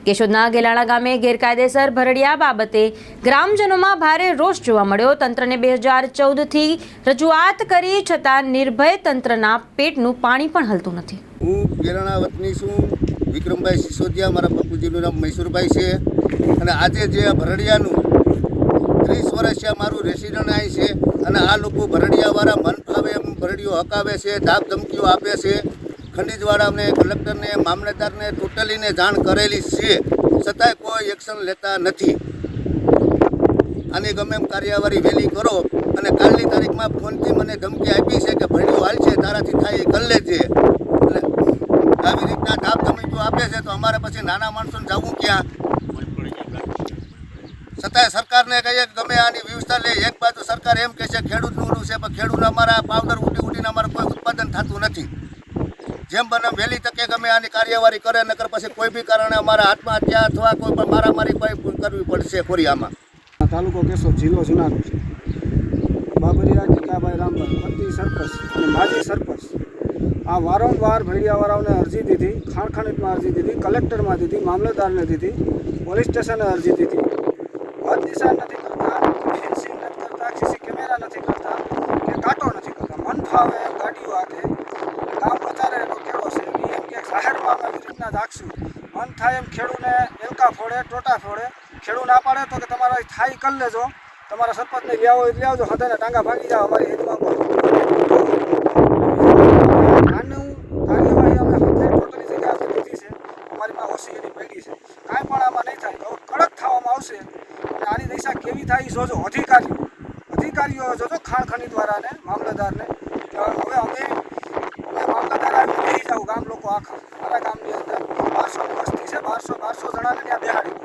કેશોદના ગેલાણા ગામે ગેરકાયદેસર ભરડિયા બાબતે ગ્રામજનોમાં ભારે રોષ જોવા મળ્યો। તંત્રને 2014થી રજૂઆત કરી છતાં નિર્ભય તંત્રના પેટનું પાણી પણ હલતું નથી। હું ગેલાણા વતની છું, વિક્રમભાઈ સિસોદિયા, મારા બાપુજીનું નામ મૈસુરભાઈ છે। અને આજે જે ભરડિયાનું 30 વર્ષથી મારું રેસિડન્ટ અહીં છે અને આ લોકો ભરડિયાવાળા મન ફાવે એમ ભરડિયો હકાવે છે, ધાક ધમકીઓ આપે છે। ખંડીજવાળાને, કલેક્ટરને, મામલતદારને ટોટલીને જાણ કરેલી છે, છતાંય કોઈ એક્શન લેતા નથી। આની ગમે એમ કાર્યવાહી વહેલી કરો। અને કાલની તારીખમાં ફોનથી મને ધમકી આપી છે કે ભરડિયો હાલ છે, તારાથી થાય એ કરી લેજે। એટલે આવી રીતના ધાક ધમકીઓ આપે છે તો અમારે પછી નાના માણસોને જવું ક્યાં? છતાંય સરકારને કહીએ કે ગમે આની વ્યવસ્થા લે। એક બાજુ સરકાર એમ કહે છે ખેડૂતનું ઓલું છે, પણ ખેડૂતને અમારા પાવડર ઉડીને અમારે કોઈ ઉત્પાદન થતું નથી। જેમ બને વહેલી તકે ગમે આની કાર્યવાહી કરે, નકર પછી કોઈ બી કારણે અમારા આત્મહત્યા અથવા કોઈ પણ મારામારી કોઈ કરવી પડશે ખોરિયામાં। તાલુકો કેશોદ, જિલ્લો જુનાગઢ। બાબરિયા ટીકાભાઈ રામભાઈ, પતિ સરપંચ અને માજી સરપંચ આ વારંવાર ભેડિયાવાળાઓને અરજી દીધી, ખાણખણીમાં અરજી દીધી, કલેક્ટરમાં દીધી, મામલતદારને દીધી, પોલીસ સ્ટેશને અરજી દીધી। હદ દિશા નથી કરતા, ફેન્સિંગ નથી કરતા, સીસી કેમેરા નથી કરતા કે કાંટો નથી કરતા, મન ફાવે ગાડીઓ હાકે। ગામ વધારે રોકેલો છે, એમ કે જાહેરમાં અમે આવી રીતના રાખશું, મન થાય એમ ખેડૂને એલકા ફોડે, ટોટા ફોડે। ખેડૂત ના પાડે તો કે તમારા થાય કરી લેજો, તમારા સરપંચને લઈ આવો લઈ આવજો, હદાને ટાંગા ભાગી જાઓ, અમારી હેદમાં આનું કાર્યવાહી અમે હદે ટોટલી જગ્યા આપી દીધી છે, અમારી પાસે ઓછી એની પડી છે, કાંઈ પણ આમાં નહીં થાય। હવે કડક થવામાં આવશે અને આની દિશા કેવી થાય એ જોજો। અધિકારીઓ જોજો, ખાણ ખનીજવાળાને, મામલતદારને। હવે અમે મામલતદાર આવી રહી જાવ, ગામ લોકો આખા મારા ગામની અંદર 1200 વસ્તી છે, 1200 જણાને ત્યાં બેહાડી